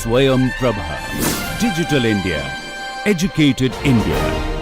SwayamPrabha. Digital India. Educated India.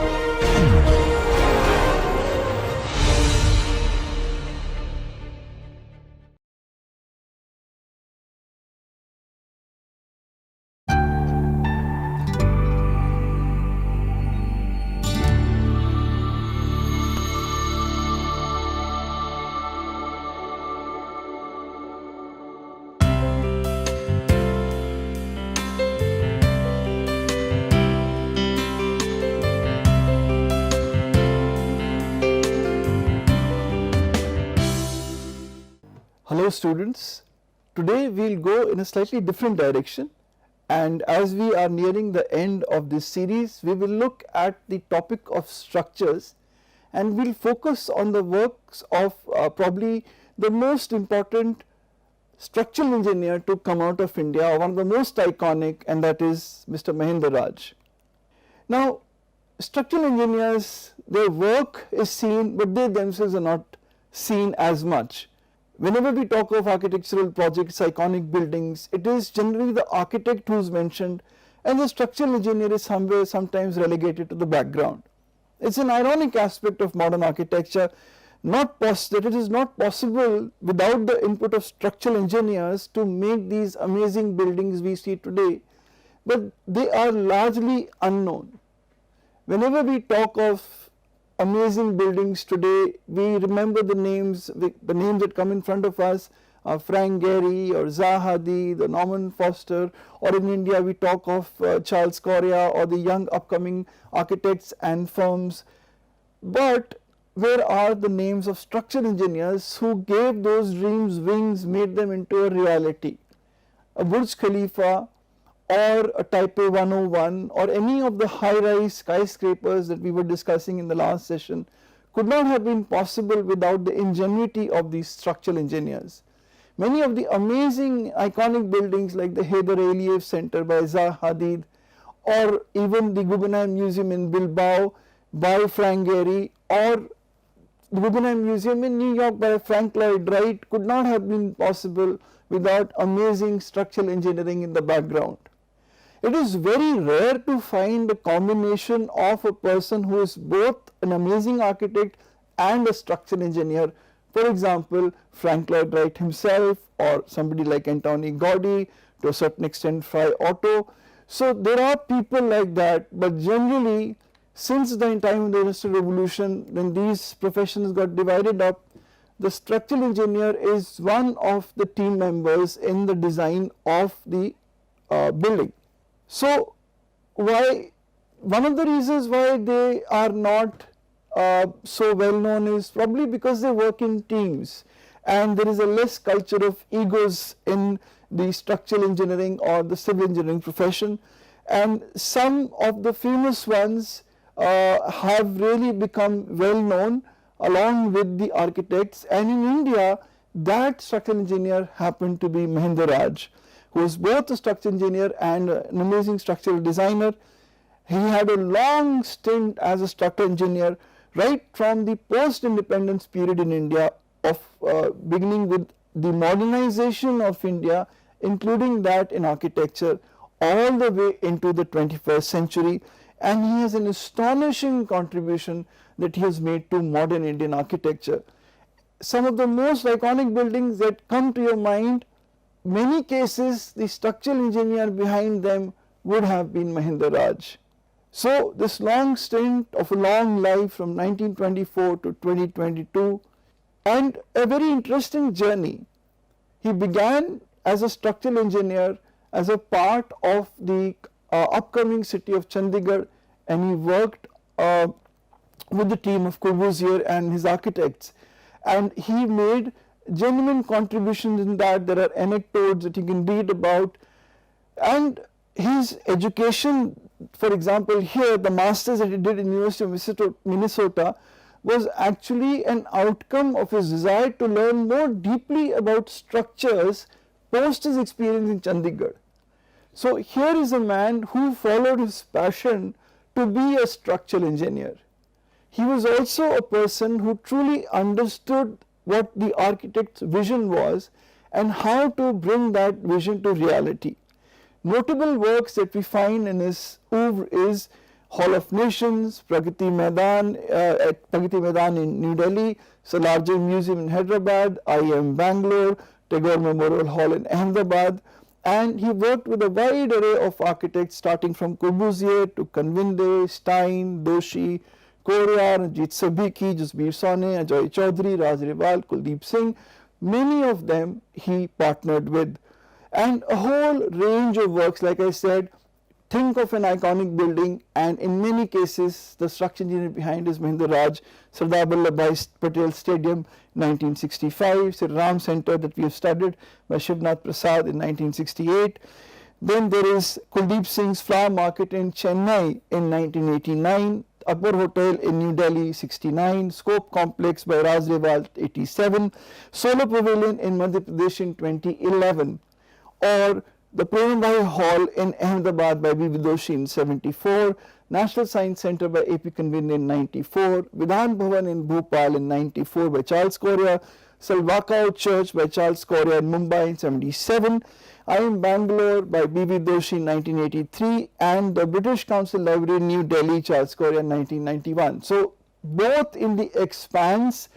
Hello students, today we will go in a slightly different direction, and as we are nearing the end of this series, we will look at the topic of structures, and we will focus on the works of probably the most important structural engineer to come out of India, one of the most iconic, and that is Mr. Mahendra. Now structural engineers, their work is seen, but they themselves are not seen as much. Whenever we talk of architectural projects, iconic buildings, it is generally the architect who is mentioned, and the structural engineer is sometimes relegated to the background. It's an ironic aspect of modern architecture, that it is not possible without the input of structural engineers to make these amazing buildings we see today, but they are largely unknown. Whenever we talk of amazing buildings today, we remember the names that come in front of us, Frank Gehry or Zaha Hadid, the Norman Foster, or in India we talk of Charles Correa or the young upcoming architects and firms. But where are the names of structural engineers who gave those dreams wings, made them into a reality? A Burj Khalifa or a Taipei 101 or any of the high-rise skyscrapers that we were discussing in the last session could not have been possible without the ingenuity of these structural engineers. Many of the amazing iconic buildings like the Heydar Aliyev Center by Zaha Hadid, or even the Guggenheim Museum in Bilbao by Frank Gehry, or the Guggenheim Museum in New York by Frank Lloyd Wright, could not have been possible without amazing structural engineering in the background. It is very rare to find a combination of a person who is both an amazing architect and a structural engineer. For example, Frank Lloyd Wright himself, or somebody like Antoni Gaudi, to a certain extent Fray Otto. So there are people like that, but generally since the time of the Industrial Revolution, when these professions got divided up, the structural engineer is one of the team members in the design of the building. So one of the reasons why they are not so well known is probably because they work in teams, and there is a less culture of egos in the structural engineering or the civil engineering profession, and some of the famous ones have really become well known along with the architects, and in India that structural engineer happened to be Mahendra, who is both a structural engineer and an amazing structural designer. He had a long stint as a structural engineer right from the post-independence period in India, of beginning with the modernization of India, including that in architecture, all the way into the 21st century, and he has an astonishing contribution that he has made to modern Indian architecture. Some of the most iconic buildings that come to your mind, many cases the structural engineer behind them would have been Mahendra. So this long stint of a long life from 1924 to 2022, and a very interesting journey. He began as a structural engineer as a part of the upcoming city of Chandigarh, and he worked with the team of Corbusier and his architects, and he made genuine contributions in that. There are anecdotes that you can read about, and his education, for example here the masters that he did in University of Minnesota was actually an outcome of his desire to learn more deeply about structures post his experience in Chandigarh. So here is a man who followed his passion to be a structural engineer. He was also a person who truly understood what the architect's vision was and how to bring that vision to reality. Notable works that we find in his oeuvre is Hall of Nations, Pragati Maidan at Pragati Maidan in New Delhi, Salarjung Museum in Hyderabad, IIM Bangalore, Tagore Memorial Hall in Ahmedabad, and he worked with a wide array of architects starting from Corbusier to Kanvinde, Stein, Doshi, Koryar, Jeet Sabhiki, Jasbir Sone, Ajoy Chaudhary, Raj Rival, Kuldeep Singh. Many of them he partnered with. And a whole range of works, like I said, think of an iconic building, and in many cases the structural engineer behind is Mahendra Raj, Sardar Vallabhbhai Patel Stadium 1965, Sri Ram Center that we have studied by Shivnath Prasad in 1968. Then there is Kuldeep Singh's Flower Market in Chennai in 1989, Akbar Hotel in New Delhi 69, Scope Complex by Raj Rewal 87, Solar Pavilion in Madhya Pradesh in 2011, or the Premabhai Hall in Ahmedabad by B. Vidoshi in 74, National Science Center by A.P. Kanvinde in 94, Vidhan Bhavan in Bhopal in 94 by Charles Correa, Salvakau Church by Charles Correa in Mumbai in 77, IIM Bangalore by B. Vidoshi in 1983, and the British Council Library in New Delhi, Charles Correa in 1991. So both in the expanse,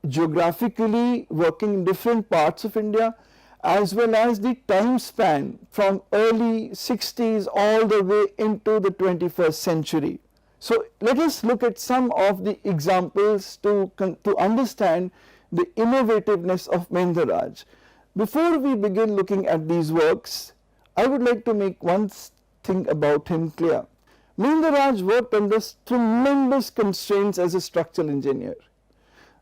geographically working in different parts of India, as well as the time span from early 60s all the way into the 21st century. So let us look at some of the examples to understand the innovativeness of Mahendra Raj. Before we begin looking at these works, I would like to make one thing about him clear. Mahendra Raj worked under tremendous constraints as a structural engineer.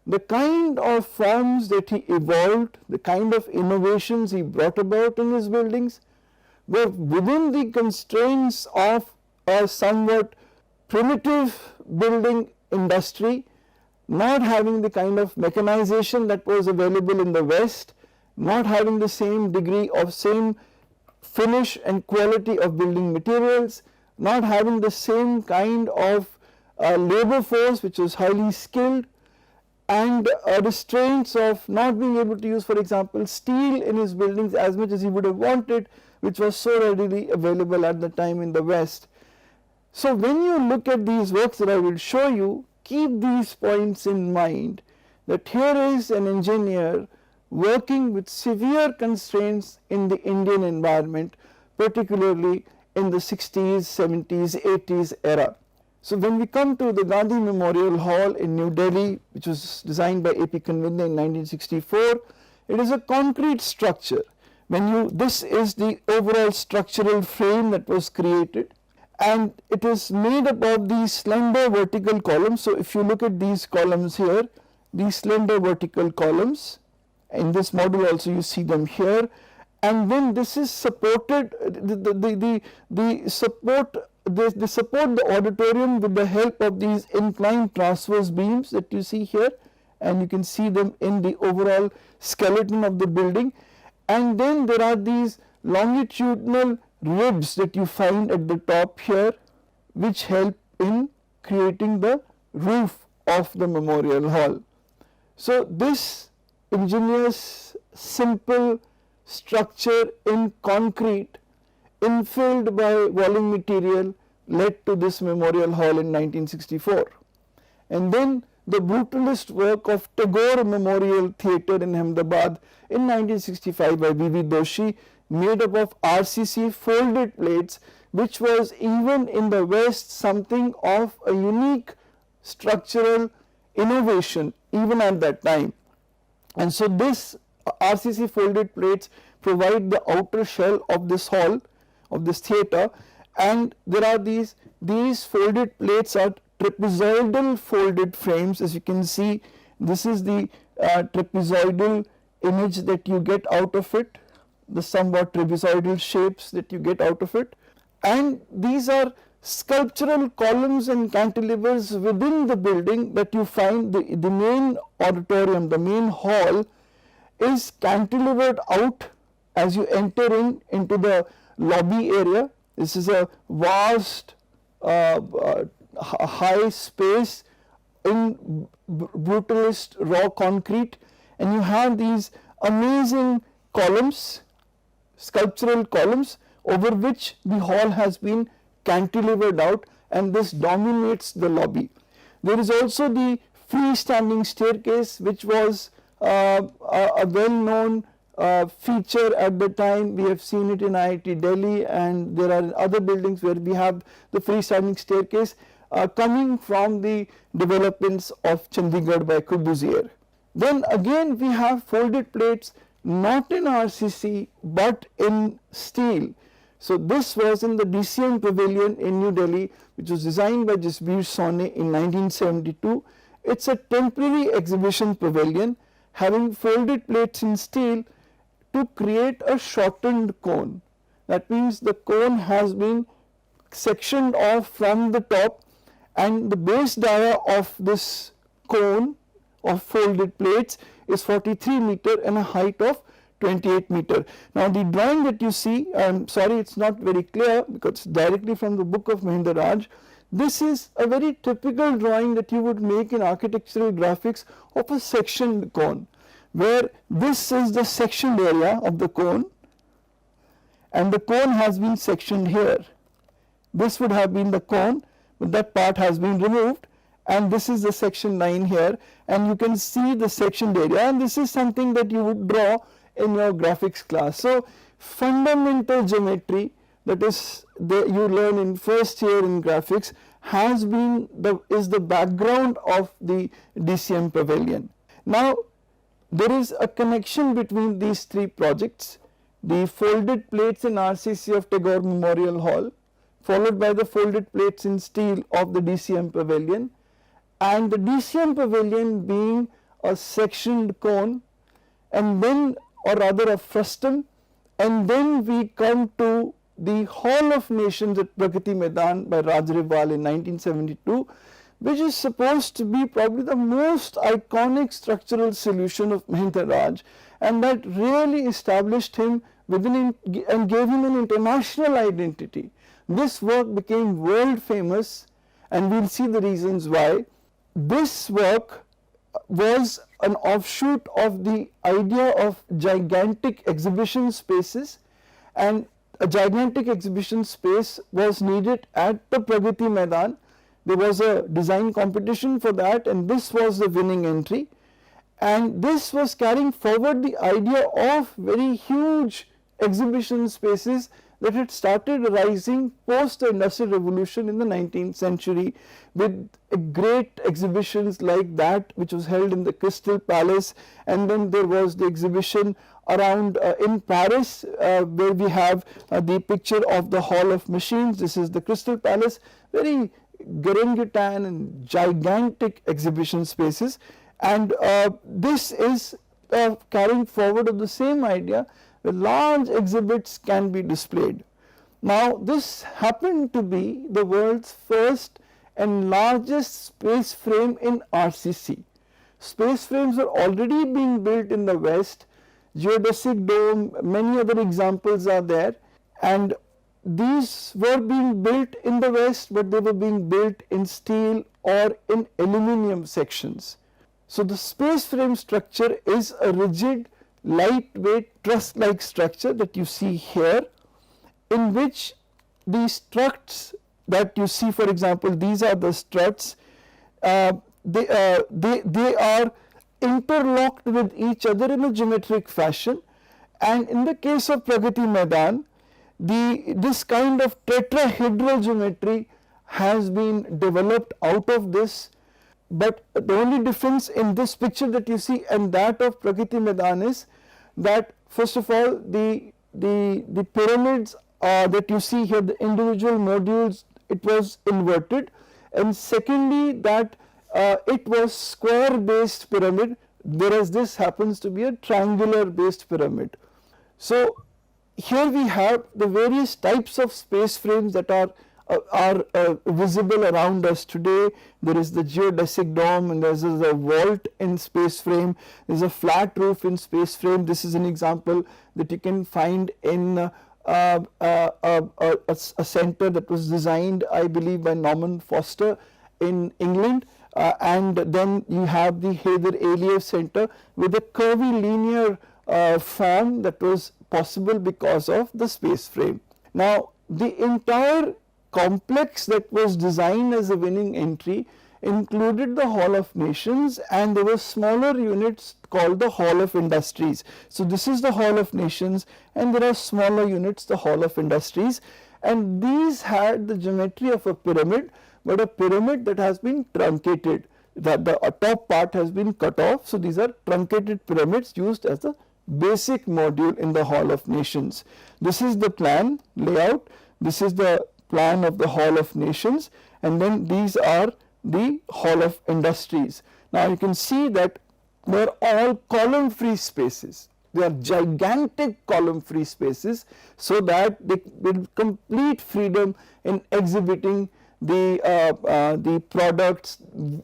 The kind of forms that he evolved, the kind of innovations he brought about in his buildings were within the constraints of a somewhat primitive building industry, not having the kind of mechanization that was available in the West, not having the same degree of same finish and quality of building materials, not having the same kind of labor force which was highly skilled, and restraints of not being able to use, for example, steel in his buildings as much as he would have wanted, which was so readily available at the time in the West. So when you look at these works that I will show you, keep these points in mind, that here is an engineer working with severe constraints in the Indian environment, particularly in the 60s, 70s, 80s era. So when we come to the Gandhi Memorial Hall in New Delhi, which was designed by A.P. Kanvinde in 1964, it is a concrete structure. This is the overall structural frame that was created, and it is made up of these slender vertical columns. So if you look at these columns here, these slender vertical columns, in this model also you see them here, and then this is supported, they support the auditorium with the help of these inclined transverse beams that you see here, and you can see them in the overall skeleton of the building. And then there are these longitudinal ribs that you find at the top here, which help in creating the roof of the memorial hall. So this ingenious, simple structure in concrete, infilled by walling material, led to this memorial hall in 1964. And then the brutalist work of Tagore Memorial Theatre in Ahmedabad in 1965 by B.V. Doshi, made up of RCC folded plates, which was even in the West something of a unique structural innovation even at that time. And so this RCC folded plates provide the outer shell of this hall, of this theatre, and there are these folded plates are trapezoidal folded frames. As you can see, this is the trapezoidal image that you get out of it, the somewhat trapezoidal shapes that you get out of it, and these are sculptural columns and cantilevers within the building that you find. The main auditorium, the main hall, is cantilevered out as you enter into the lobby area. This is a vast high space in brutalist raw concrete, and you have these amazing columns, sculptural columns over which the hall has been cantilevered out, and this dominates the lobby. There is also the freestanding staircase, which was a well-known feature at the time. We have seen it in IIT Delhi, and there are other buildings where we have the freestanding staircase coming from the developments of Chandigarh by Corbusier. Then again we have folded plates, not in RCC but in steel. So this was in the DCM Pavilion in New Delhi, which was designed by Jasbir Sone in 1972. It's a temporary exhibition pavilion having folded plates in steel to create a shortened cone. That means the cone has been sectioned off from the top, and the base dia of this cone of folded plates is 43 meter and a height of 28 meter. Now the drawing that you see, I'm sorry it's not very clear because it's directly from the book of Mahendra. This is a very typical drawing that you would make in architectural graphics of a sectioned cone, where this is the sectioned area of the cone and the cone has been sectioned here. This would have been the cone, but that part has been removed, and this is the section line here, and you can see the sectioned area, and this is something that you would draw in your graphics class. So fundamental geometry, that is you learn in first year in graphics, is the background of the DCM Pavilion. Now there is a connection between these three projects: the folded plates in RCC of Tagore Memorial Hall, followed by the folded plates in steel of the DCM Pavilion, and the DCM Pavilion being a sectioned cone, and then, or rather a frustum, and then we come to the Hall of Nations at Pragati Maidan by Raj Rival in 1972, which is supposed to be probably the most iconic structural solution of Mahendra Raj, and that really established him and gave him an international identity. This work became world famous, and we will see the reasons why. This work was an offshoot of the idea of gigantic exhibition spaces, and a gigantic exhibition space was needed at the Pragati Maidan. There was a design competition for that, and this was the winning entry, and this was carrying forward the idea of very huge exhibition spaces that had started rising post the Industrial Revolution in the 19th century, with great exhibitions like that which was held in the Crystal Palace, and then there was the exhibition around in Paris where we have the picture of the Hall of Machines. This is the Crystal Palace, very orangutan and gigantic exhibition spaces, and this is carrying forward of the same idea. The large exhibits can be displayed. Now this happened to be the world's first and largest space frame in RCC. Space frames are already being built in the West. Geodesic dome, many other examples are there, and these were being built in the West, but they were being built in steel or in aluminium sections. So the space frame structure is a rigid, lightweight truss-like structure that you see here, in which the struts that you see, for example, these are the struts, they are interlocked with each other in a geometric fashion, and in the case of Pragati Maidan, this kind of tetrahedral geometry has been developed out of this. But the only difference in this picture that you see and that of Pragati Maidan is that, first of all, the pyramids that you see here, the individual modules, it was inverted, and secondly that it was square based pyramid, whereas this happens to be a triangular based pyramid. So here we have the various types of space frames that are visible around us today. There is the geodesic dome, and there is a vault in space frame, there is a flat roof in space frame. This is an example that you can find in a center that was designed, I believe, by Norman Foster in England, and then you have the Heather Aliyev Center with a curvy linear form that was possible because of the space frame. Now the entire complex that was designed as a winning entry included the Hall of Nations, and there were smaller units called the Hall of Industries. So this is the Hall of Nations, and there are smaller units, the Hall of Industries, and these had the geometry of a pyramid, but a pyramid that has been truncated. The top part has been cut off, so these are truncated pyramids used as the basic module in the Hall of Nations. This is the plan layout, this is the plan of the Hall of Nations, and then these are the Hall of Industries. Now you can see that they are all column free spaces. They are gigantic column free spaces, so that they with complete freedom in exhibiting the products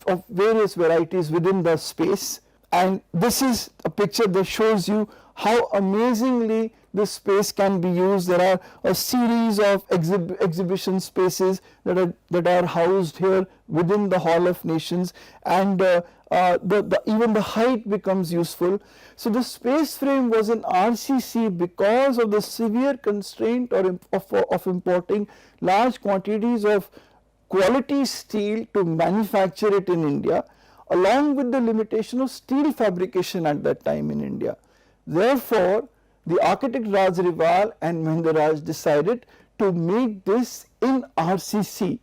of various varieties within the space. And this is a picture that shows you how amazingly this space can be used. There are a series of exhibition spaces that are housed here within the Hall of Nations, and even the height becomes useful. So the space frame was an RCC because of the severe constraint of importing large quantities of quality steel to manufacture it in India, along with the limitation of steel fabrication at that time in India. Therefore, the architect Raj Rival and Mahendra decided to make this in RCC,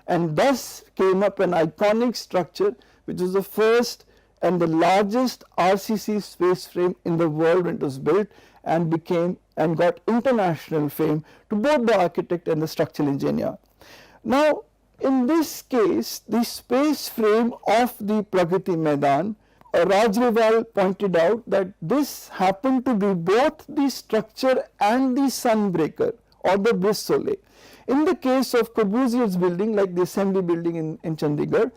and thus came up an iconic structure which was the first and the largest RCC space frame in the world when it was built, and got international fame to both the architect and the structural engineer. Now in this case, the space frame of the Pragati Maidan, Raj Rival pointed out that this happened to be both the structure and the sunbreaker or the brise soleil. In the case of Corbusier's building, like the assembly building in Chandigarh,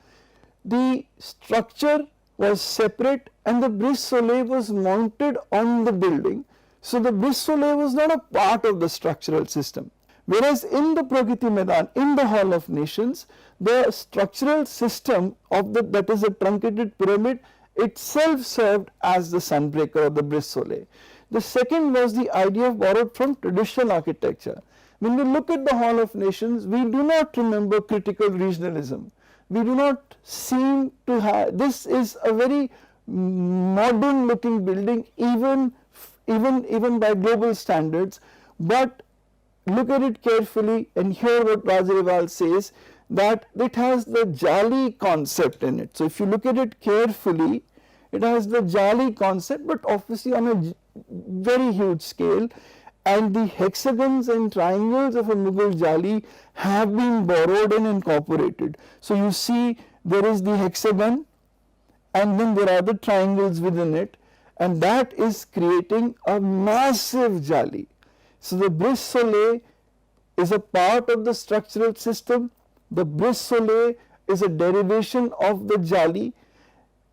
the structure was separate and the brise soleil was mounted on the building. So the brise soleil was not a part of the structural system. Whereas in the Pragati Maidan, in the Hall of Nations, the structural system of that is a truncated pyramid itself served as the sunbreaker or the brise soleil. The second was the idea borrowed from traditional architecture. When we look at the Hall of Nations, we do not remember critical regionalism. We do not seem to have, this is a very modern looking building even by global standards, but look at it carefully and hear what Raj Rival says, that it has the jali concept in it. So if you look at it carefully, it has the jali concept, but obviously on a very huge scale, and the hexagons and triangles of a Mughal jali have been borrowed and incorporated. So you see there is the hexagon and then there are the triangles within it, and that is creating a massive jali. So the brise soleil is a part of the structural system. The brise soleil is a derivation of the jali,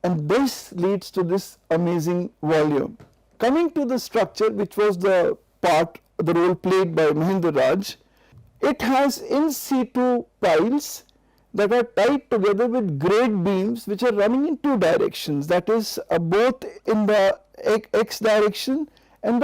and this leads to this amazing volume. Coming to the structure, which was the role played by Mahendra, it has in situ piles that are tied together with grade beams which are running in two directions, that is both in the x direction and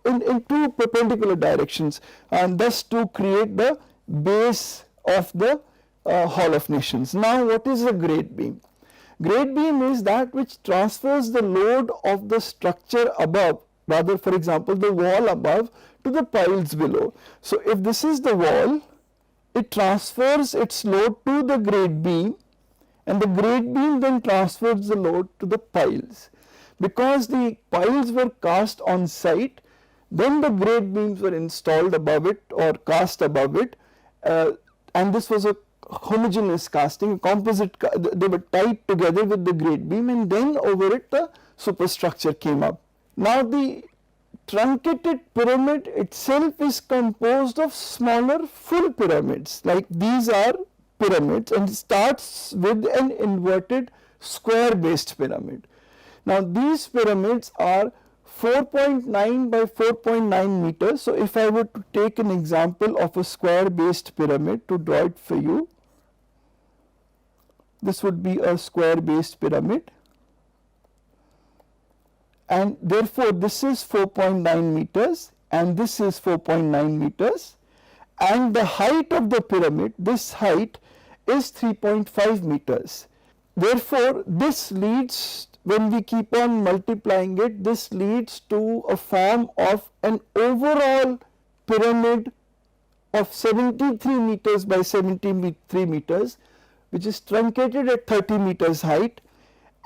in two perpendicular directions, and thus to create the base of the Hall of Nations. Now what is a grade beam? Grade beam is that which transfers the load of the structure above, rather for example the wall above, to the piles below. So if this is the wall, it transfers its load to the grade beam, and the grade beam then transfers the load to the piles. Because the piles were cast on site, then the grade beams were installed above it or cast above it, and this was a homogeneous casting, a composite, they were tied together with the grade beam, and then over it the superstructure came up. Now the truncated pyramid itself is composed of smaller full pyramids, like these are pyramids, and starts with an inverted square based pyramid. Now these pyramids are 4.9 by 4.9 meters. So if I were to take an example of a square based pyramid to draw it for you, this would be a square based pyramid, and therefore this is 4.9 meters and this is 4.9 meters, and the height of the pyramid, this height is 3.5 meters. Therefore, this leads, when we keep on multiplying it, this leads to a form of an overall pyramid of 73 meters by 73 meters, which is truncated at 30 meters height,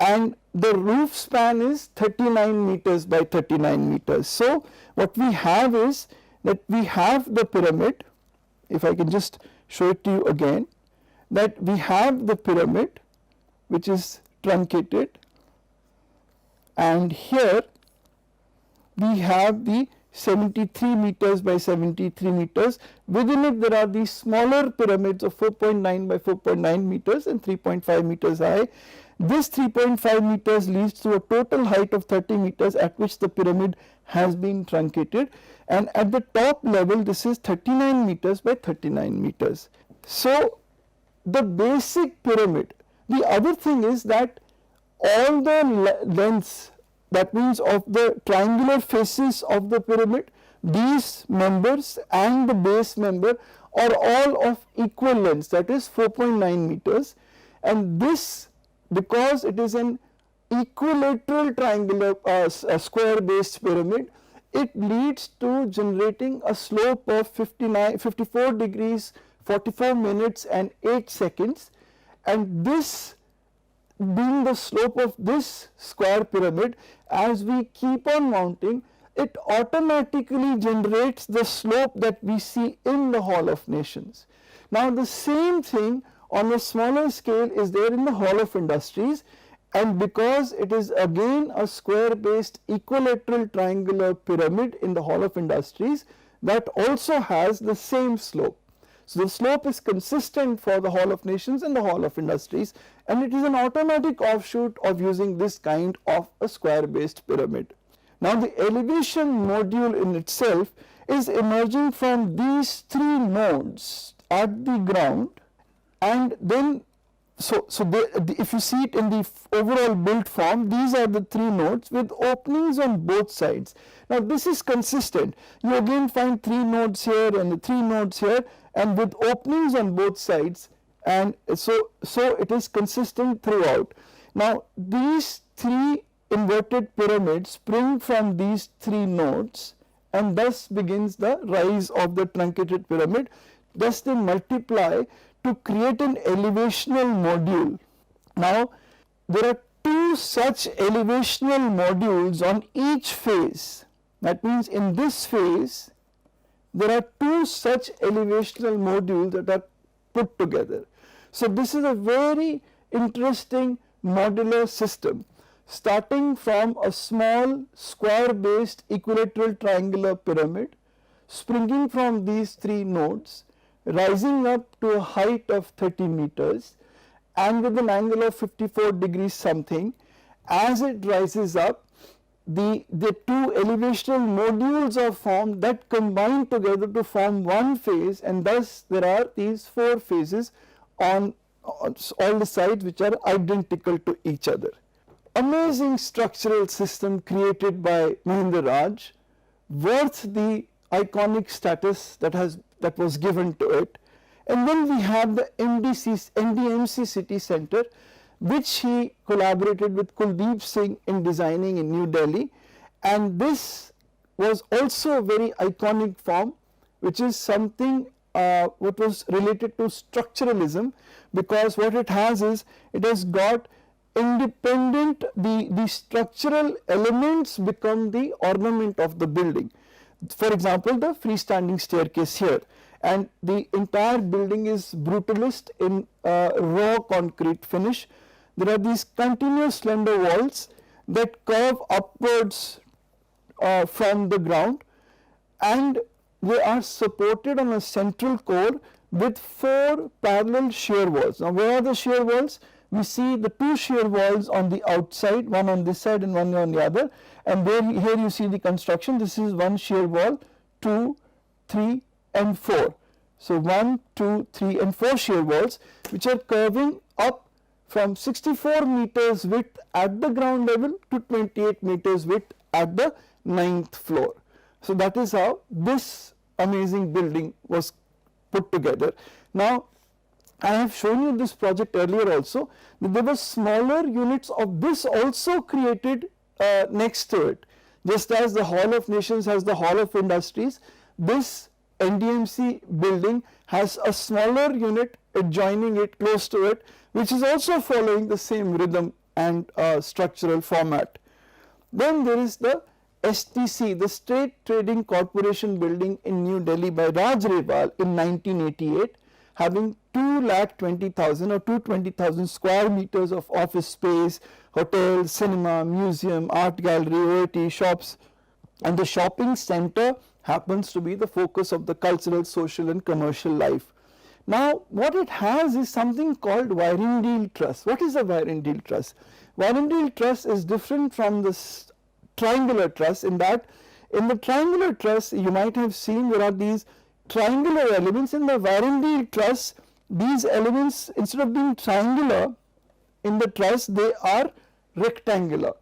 and the roof span is 39 meters by 39 meters. So, what we have is that we have the pyramid, if I can just show it to you again, that we have the pyramid which is truncated, and here we have the 73 meters by 73 meters. Within it there are these smaller pyramids of 4.9 by 4.9 meters and 3.5 meters high. This 3.5 meters leads to a total height of 30 meters at which the pyramid has been truncated, and at the top level this is 39 meters by 39 meters. So, the basic pyramid. The other thing is that all the lengths, that means of the triangular faces of the pyramid, these members and the base member are all of equal lengths, that is 4.9 meters, and this, because it is an equilateral triangular square based pyramid, it leads to generating a slope of 54 degrees 44 minutes and 8 seconds, and this being the slope of this square pyramid, as we keep on mounting, it automatically generates the slope that we see in the Hall of Nations. Now, the same thing on a smaller scale is there in the Hall of Industries, and because it is again a square based equilateral triangular pyramid in the Hall of Industries, that also has the same slope. So, the slope is consistent for the Hall of Nations and the Hall of Industries, and it is an automatic offshoot of using this kind of a square based pyramid. Now, the elevation module in itself is emerging from these three nodes at the ground, and then if you see it in the overall built form, these are the three nodes with openings on both sides. Now, this is consistent. You again find three nodes here and the three nodes here, and with openings on both sides, and so it is consistent throughout. Now, these three inverted pyramids spring from these three nodes, and thus begins the rise of the truncated pyramid. Thus they multiply to create an elevational module. Now, there are two such elevational modules on each phase. That means in this phase there are two such elevational modules that are put together. So, this is a very interesting modular system, starting from a small square based equilateral triangular pyramid, springing from these three nodes, rising up to a height of 30 meters, and with an angle of 54 degrees something. As it rises up, the two elevational modules are formed that combine together to form one phase, and thus there are these four phases on all the sides which are identical to each other. Amazing structural system created by Mahendra, worth the iconic status that was given to it. And then we have the NDMC City Center, which he collaborated with Kuldeep Singh in designing in New Delhi, and this was also a very iconic form, which is something what was related to structuralism, because what it has is, it has got independent, the structural elements become the ornament of the building. For example, the freestanding staircase here, and the entire building is brutalist in raw concrete finish. There are these continuous slender walls that curve upwards from the ground, and they are supported on a central core with four parallel shear walls. Now, where are the shear walls? We see the two shear walls on the outside, one on this side and one on the other, and here you see the construction. This is one shear wall, 2, 3 and 4. So, 1, 2, 3 and 4 shear walls which are curving up from 64 meters width at the ground level to 28 meters width at the 9th floor. So that is how this amazing building was put together. Now, I have shown you this project earlier also, that there were smaller units of this also created next to it. Just as the Hall of Nations has the Hall of Industries, this NDMC building has a smaller unit adjoining it, close to it, which is also following the same rhythm and structural format. Then there is the STC, the State Trading Corporation building in New Delhi by Raj Rewal in 1988, having 2,20,000 or 220,000 square meters of office space, hotel, cinema, museum, art gallery, OIT, shops, and the shopping center happens to be the focus of the cultural, social and commercial life. Now, what it has is something called Virendale Truss. What is a Virendale Truss? Virendale Truss is different from this triangular truss in that in the triangular truss you might have seen there are these triangular elements. In the Virendale Truss, these elements, instead of being triangular in the truss, they are rectangular.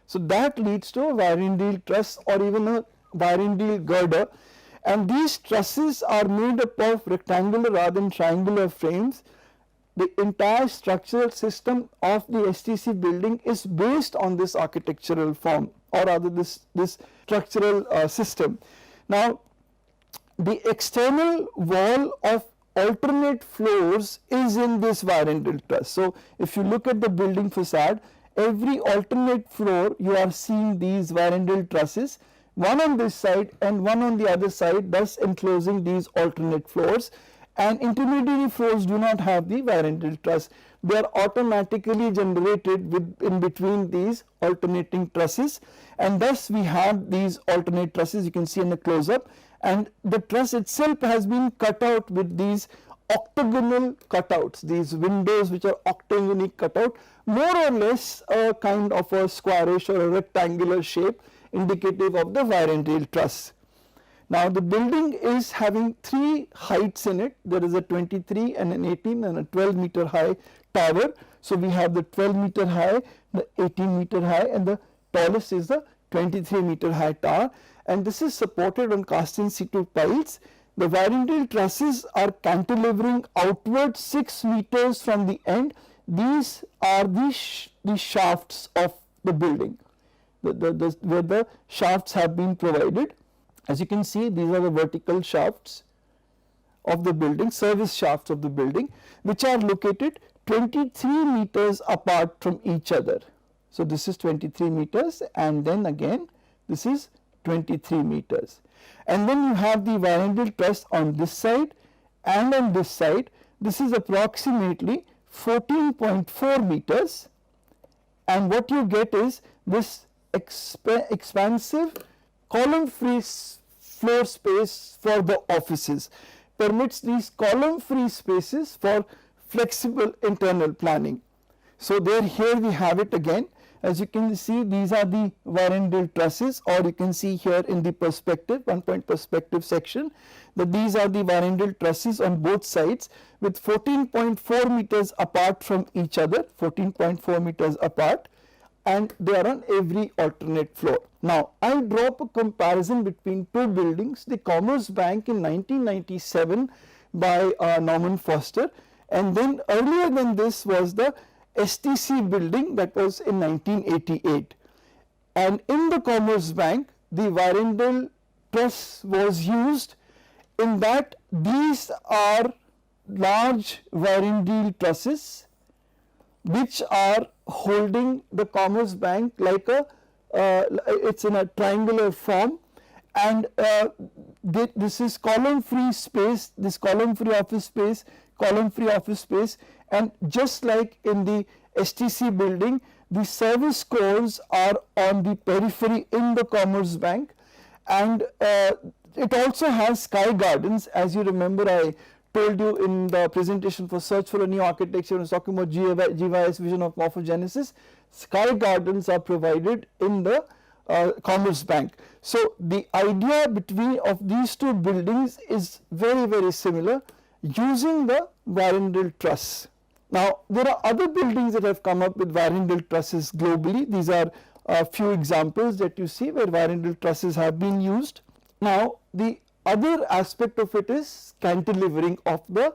So that leads to a Virendale Truss or even a Virendale girder, and these trusses are made up of rectangular rather than triangular frames. The entire structural system of the STC building is based on this architectural form, or rather this structural system. Now, the external wall of alternate floors is in this Virendale Truss. So, if you look at the building facade, every alternate floor you are seeing these Virendale trusses, one on this side and one on the other side, thus enclosing these alternate floors. And intermediary floors do not have the Virendale Truss. They are automatically generated in between these alternating trusses, and thus we have these alternate trusses you can see in the close-up, and the truss itself has been cut out with these octagonal cutouts, these windows which are octagonic cutout, more or less a kind of a squarish or a rectangular shape indicative of the Virendale Truss. Now, the building is having three heights in it. There is a 23 and an 18 and a 12 meter high tower. So, we have the 12 meter high, the 18 meter high, and the tallest is the 23 meter high tower, and this is supported on cast in situ piles. The Virendale trusses are cantilevering outward 6 meters from the end. These are the shafts of the building, where the shafts have been provided. As you can see, these are the vertical shafts of the building, service shafts of the building, which are located 23 meters apart from each other. So, this is 23 meters, and then again this is 23 meters. And then you have the Virendale Truss on this side and on this side. This is approximately 14.4 meters, and what you get is this expansive column-free floor space for the offices, permits these column-free spaces for flexible internal planning. So, here we have it again. As you can see, these are the Virendale trusses, or you can see here in the perspective, 1-point perspective section, that these are the Virendale trusses on both sides with 14.4 meters apart from each other, 14.4 meters apart, and they are on every alternate floor. Now, I will draw up a comparison between two buildings, the Commerce Bank in 1997 by Norman Foster, and then earlier than this was the STC building, that was in 1988. And in the Commerce Bank, the Virendale Truss was used, in that these are large Virendale trusses which are holding the Commerce Bank like a it's in a triangular form, and this is column-free space, this column-free office space, column-free office space, and just like in the STC building, the service cores are on the periphery in the Commerce Bank, and it also has sky gardens. As you remember, I told you in the presentation for Search for a New Architecture, I was talking about GYS vision of morphogenesis. Sky gardens are provided in the Commerce Bank. So, the idea of these two buildings is very, very similar, using the Virendale Truss. Now, there are other buildings that have come up with Virendale trusses globally. These are a few examples that you see where Virendale trusses have been used. Now the other aspect of it is cantilevering of the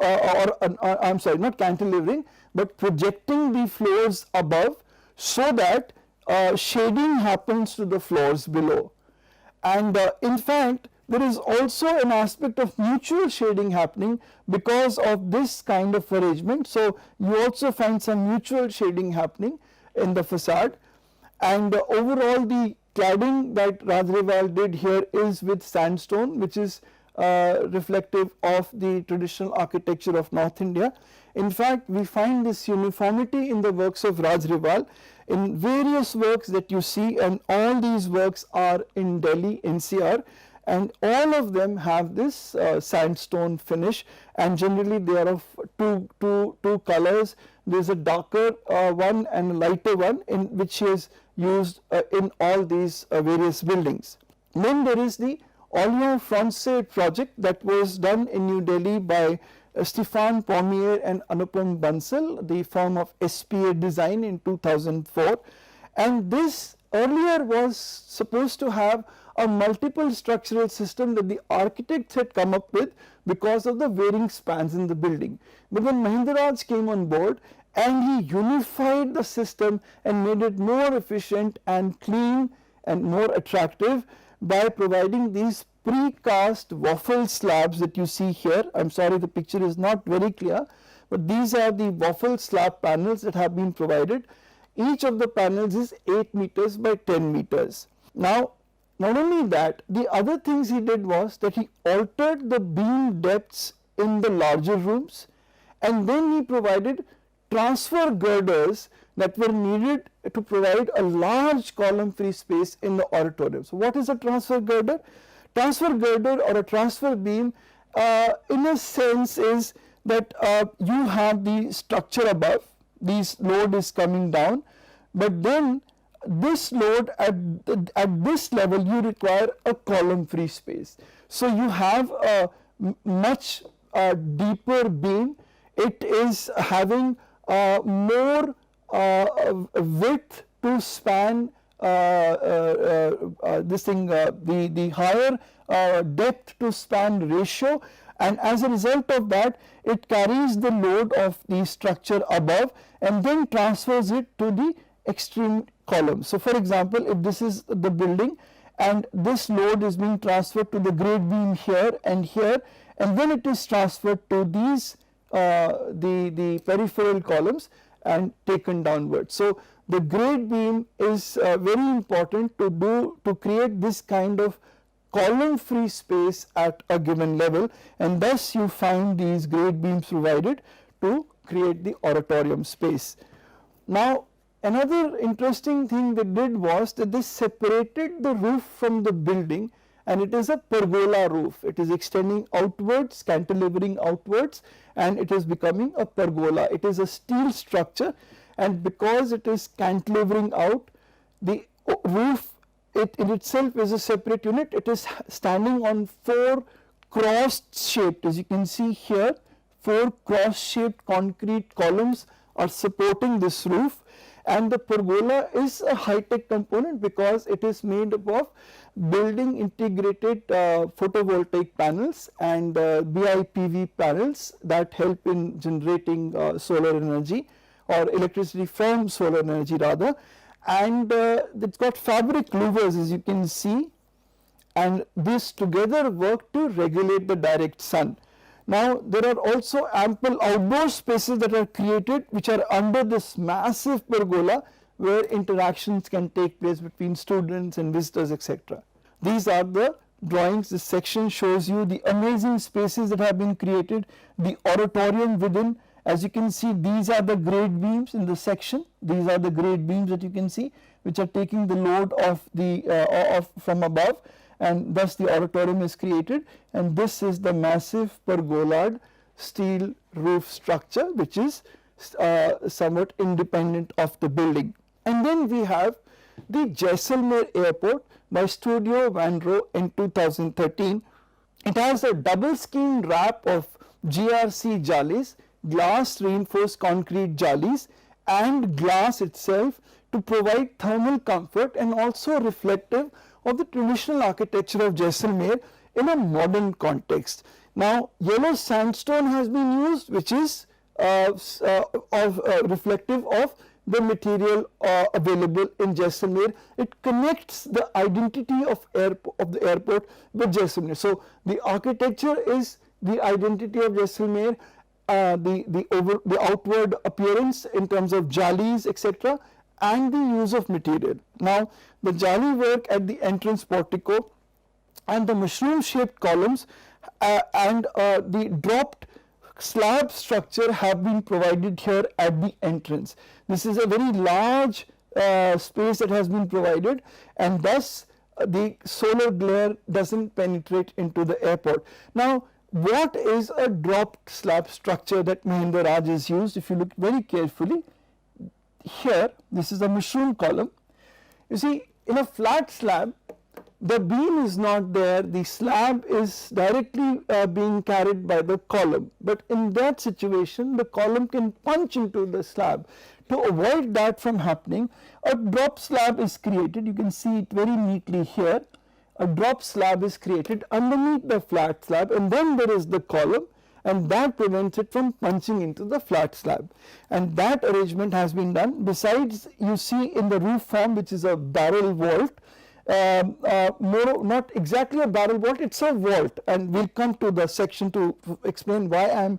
I'm sorry, not cantilevering, but projecting the floors above so that shading happens to the floors below. And in fact, there is also an aspect of mutual shading happening because of this kind of arrangement. So you also find some mutual shading happening in the facade. And overall, the cladding that Rajrival did here is with sandstone, which is reflective of the traditional architecture of North India. In fact, we find this uniformity in the works of Rajrival in various works that you see, and all these works are in Delhi NCR, and all of them have this sandstone finish, and generally they are of two colors. There is a darker one and a lighter one, in which is used in all these various buildings. Then there is the Orleans Francais project that was done in New Delhi by Stéphane Pommier and Anupam Bansal, the firm of SPA Design, in 2004. And this earlier was supposed to have a multiple structural system that the architects had come up with because of the varying spans in the building. But when Mahendra came on board and he unified the system and made it more efficient and clean and more attractive by providing these precast waffle slabs that you see here. I'm sorry, the picture is not very clear, but these are the waffle slab panels that have been provided. Each of the panels is 8 meters by 10 meters. Now, not only that, the other things he did was that he altered the beam depths in the larger rooms, and then he provided transfer girders that were needed to provide a large column free space in the auditorium. So what is a transfer girder? Transfer girder or a transfer beam in a sense is that you have the structure above, this load is coming down, but then this load at this level you require a column free space. So you have a much deeper beam. It is having more width to span the higher depth to span ratio, and as a result of that it carries the load of the structure above and then transfers it to the extreme columns. So for example, if this is the building and this load is being transferred to the grade beam here, and then it is transferred to these the peripheral columns and taken downwards. So the grade beam is very important to create this kind of column free space at a given level, and thus you find these grade beams provided to create the auditorium space. Now another interesting thing they did was that they separated the roof from the building, and it is a pergola roof. It is extending outwards, cantilevering outwards, and it is becoming a pergola. It is a steel structure, and because it is cantilevering out, the roof in itself is a separate unit. It is standing on 4 cross shaped, as you can see here, 4 cross shaped concrete columns are supporting this roof, and the pergola is a high-tech component because it is made up of building integrated photovoltaic panels and BIPV panels that help in generating solar energy or electricity from solar energy rather, and it's got fabric louvers, as you can see, and this together work to regulate the direct sun. Now there are also ample outdoor spaces that are created which are under this massive pergola where interactions can take place between students and visitors, etc. These are the drawings. This section shows you the amazing spaces that have been created, the auditorium within. As you can see, these are the grade beams in the section. These are the grade beams that you can see, which are taking the load of the from above, and thus the auditorium is created. And this is the massive pergolad steel roof structure, which is somewhat independent of the building. And then we have the Jaisalmer Airport by Studio Vanro in 2013. It has a double skin wrap of GRC jalis, glass reinforced concrete jalis, and glass itself to provide thermal comfort and also reflective of the traditional architecture of Jaisalmer in a modern context. Now, yellow sandstone has been used, which is reflective of the material available in Jaisalmer. It connects the identity of the airport with Jaisalmer. So, the architecture is the identity of Jaisalmer, the outward appearance in terms of jalis, etc., and the use of material. Now, the jali work at the entrance portico and the mushroom shaped columns and the dropped slab structure have been provided here at the entrance. This is a very large space that has been provided, and thus the solar glare doesn't penetrate into the airport. Now, what is a dropped slab structure that Mahendra Raj has used? If you look very carefully, here this is a mushroom column. You see, in a flat slab, the beam is not there, the slab is directly being carried by the column, but in that situation the column can punch into the slab. To avoid that from happening, a drop slab is created. You can see it very neatly here. A drop slab is created underneath the flat slab, and then there is the column, and that prevents it from punching into the flat slab, and that arrangement has been done. Besides, you see in the roof form, which is a barrel vault, not exactly a barrel vault, it's a vault, and we'll come to the section to explain why I am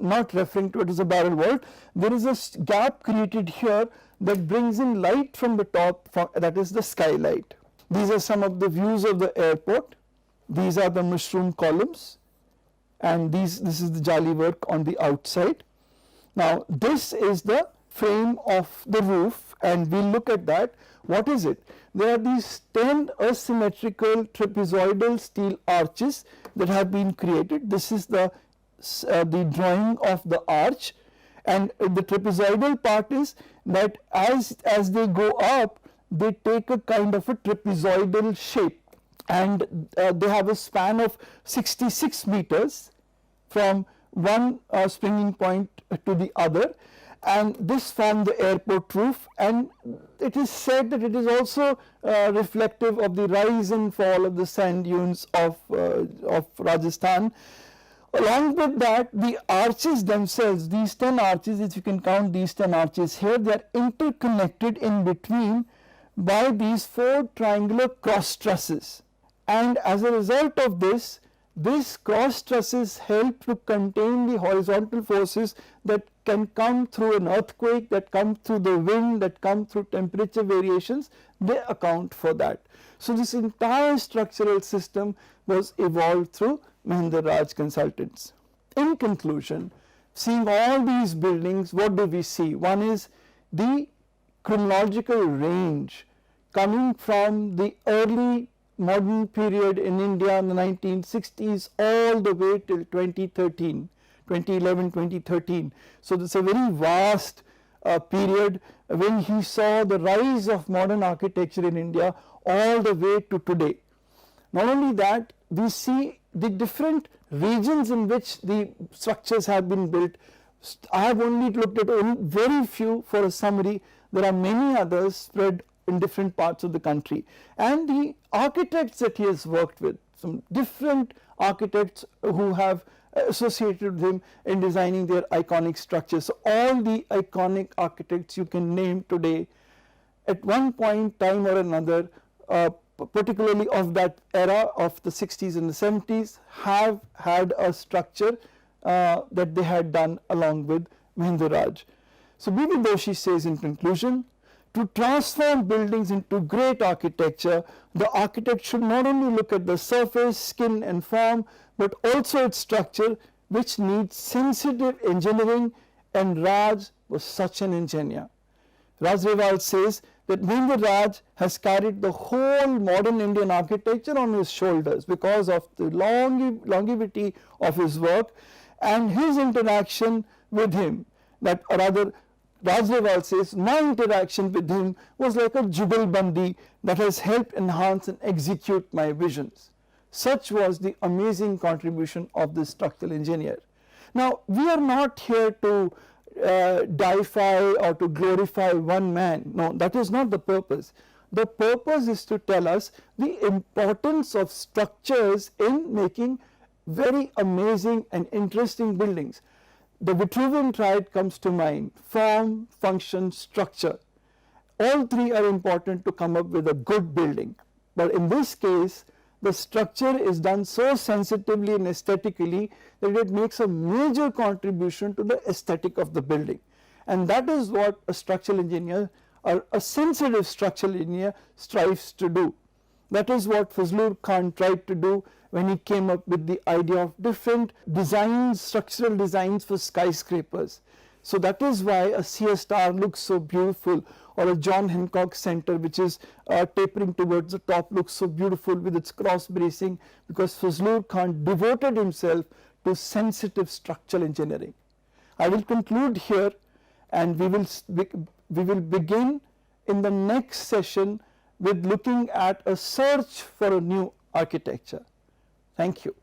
not referring to it as a barrel vault. There is a gap created here that brings in light from the top, that is the skylight. These are some of the views of the airport. These are the mushroom columns, and this is the jali work on the outside. Now, this is the frame of the roof, and we'll look at that. What is it? There are these 10 asymmetrical trapezoidal steel arches that have been created. This is the drawing of the arch, and the trapezoidal part is that as they go up, they take a kind of a trapezoidal shape, and they have a span of 66 meters from one springing point to the other, and this forms the airport roof, and it is said that it is also reflective of the rise and fall of the sand dunes of Rajasthan. Along with that, the arches themselves, these 10 arches, if you can count these 10 arches here, they are interconnected in between by these 4 triangular cross trusses, and as a result of this, these cross trusses help to contain the horizontal forces that can come through an earthquake, that come through the wind, that come through temperature variations. They account for that. So, this entire structural system was evolved through Mahendra Raj consultants. In conclusion, seeing all these buildings, what do we see? One is the chronological range coming from the early modern period in India in the 1960s all the way till 2011, 2013. So, this is a very vast period when he saw the rise of modern architecture in India all the way to today. Not only that, we see the different regions in which the structures have been built. I have only looked at very few for a summary. There are many others spread in different parts of the country, and the architects that he has worked with, some different architects who have associated with him in designing their iconic structures. So, all the iconic architects you can name today at one point time or another, particularly of that era of the 60s and the 70s, have had a structure that they had done along with Mahendra Raj. So, B.V. Doshi says in conclusion, to transform buildings into great architecture, the architect should not only look at the surface, skin and form, but also its structure, which needs sensitive engineering, and Raj was such an engineer. Rajrewal says that Mahendra Raj has carried the whole modern Indian architecture on his shoulders because of the longevity of his work and his interaction with him. That, or rather, Rajrewal says, my interaction with him was like a jugalbandi that has helped enhance and execute my visions. Such was the amazing contribution of this structural engineer. Now, we are not here to deify or to glorify one man. No, that is not the purpose. The purpose is to tell us the importance of structures in making very amazing and interesting buildings. The Vitruvian triad comes to mind: form, function, structure. All three are important to come up with a good building. But in this case, the structure is done so sensitively and aesthetically that it makes a major contribution to the aesthetic of the building. And that is what a structural engineer or a sensitive structural engineer strives to do. That is what Fazlur Khan tried to do when he came up with the idea of different designs, structural designs for skyscrapers. So that is why a CS tower looks so beautiful, or a John Hancock Center which is tapering towards the top looks so beautiful with its cross bracing, because Fazlur Khan devoted himself to sensitive structural engineering. I will conclude here, and we will begin in the next session with looking at a search for a new architecture. Thank you.